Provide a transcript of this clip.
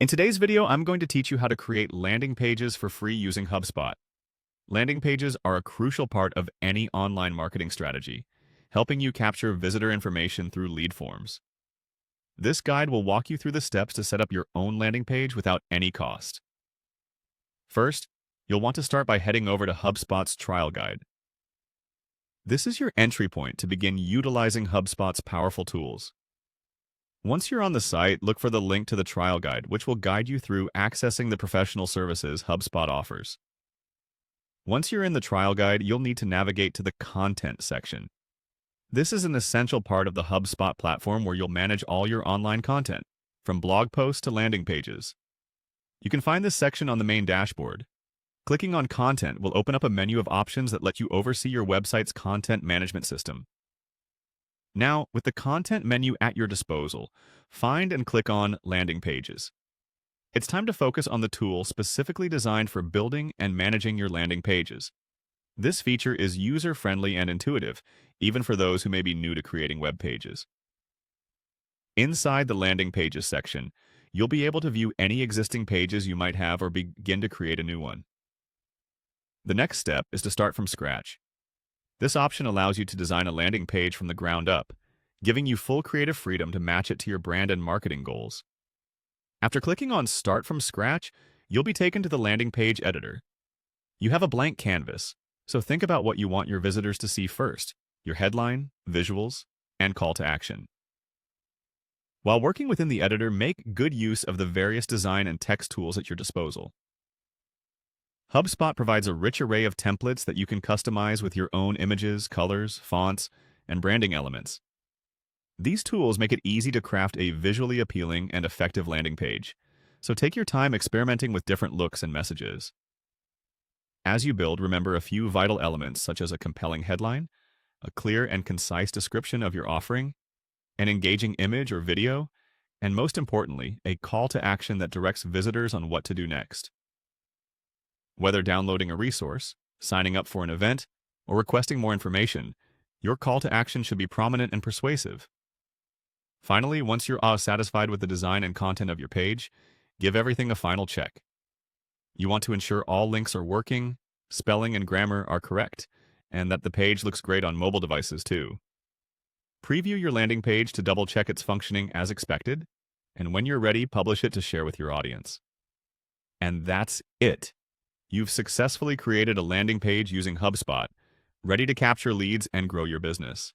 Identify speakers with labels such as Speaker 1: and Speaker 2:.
Speaker 1: In today's video, I'm going to teach you how to create landing pages for free using HubSpot. Landing pages are a crucial part of any online marketing strategy, helping you capture visitor information through lead forms. This guide will walk you through the steps to set up your own landing page without any cost. First, you'll want to start by heading over to HubSpot's trial guide. This is your entry point to begin utilizing HubSpot's powerful tools. Once you're on the site, look for the link to the trial guide, which will guide you through accessing the professional services HubSpot offers. Once you're in the trial guide, you'll need to navigate to the content section. This is an essential part of the HubSpot platform where you'll manage all your online content, from blog posts to landing pages. You can find this section on the main dashboard. Clicking on Content will open up a menu of options that let you oversee your website's content management system. Now, with the content menu at your disposal, find and click on Landing Pages. It's time to focus on the tool specifically designed for building and managing your landing pages. This feature is user-friendly and intuitive, even for those who may be new to creating web pages. Inside the Landing Pages section, you'll be able to view any existing pages you might have or begin to create a new one. The next step is to start from scratch. This option allows you to design a landing page from the ground up, giving you full creative freedom to match it to your brand and marketing goals. After clicking on Start from Scratch, you'll be taken to the landing page editor. You have a blank canvas, so think about what you want your visitors to see first: your headline, visuals, and call to action. While working within the editor, make good use of the various design and text tools at your disposal. HubSpot provides a rich array of templates that you can customize with your own images, colors, fonts, and branding elements. These tools make it easy to craft a visually appealing and effective landing page, so take your time experimenting with different looks and messages. As you build, remember a few vital elements such as a compelling headline, a clear and concise description of your offering, an engaging image or video, and most importantly, a call to action that directs visitors on what to do next. Whether downloading a resource, signing up for an event, or requesting more information, your call to action should be prominent and persuasive. Finally, once you're satisfied with the design and content of your page, give everything a final check. You want to ensure all links are working, spelling and grammar are correct, and that the page looks great on mobile devices too. Preview your landing page to double-check its functioning as expected, and when you're ready, publish it to share with your audience. And that's it. You've successfully created a landing page using HubSpot, ready to capture leads and grow your business.